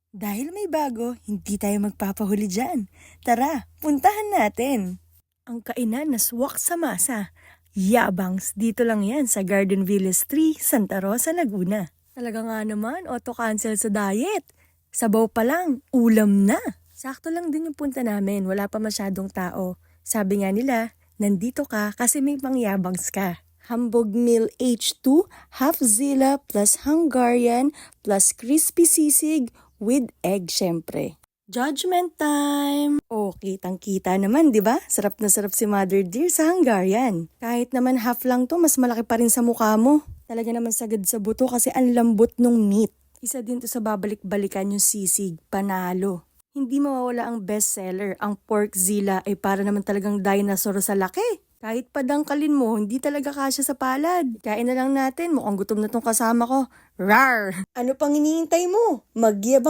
Dahil may bago, hindi tayo magpapahuli dyan. Tara, puntahan natin. Ang kainan na swak sa masa. Yabangs, dito lang yan sa Garden Villas 3, Santa Rosa, Laguna. Talaga nga naman, auto-cancel sa diet. Sabaw pa lang, ulam na. Sakto lang din yung punta namin, wala pa masyadong tao. Sabi nga nila, nandito ka kasi may pangyabangs ka. Hambog meal H2, half Zilla plus Hungarian plus crispy sisig with egg syempre. Judgment time! Oh, kitang-kita naman, di ba? Sarap na sarap si Mother Dear sa Hungarian. Kahit naman half lang to, mas malaki pa rin sa mukha mo. Talaga naman sagad sa buto kasi ang lambot nung meat. Isa din to sa babalik-balikan yung sisig, panalo. Hindi mawawala ang bestseller, ang pork Zilla ay para naman talagang dinosaur sa laki. Kahit padangkalin mo, hindi talaga kasya sa palad. Kain na lang natin, mukhang gutom na tong kasama ko. Rar! Ano pang iniintay mo? Magyabang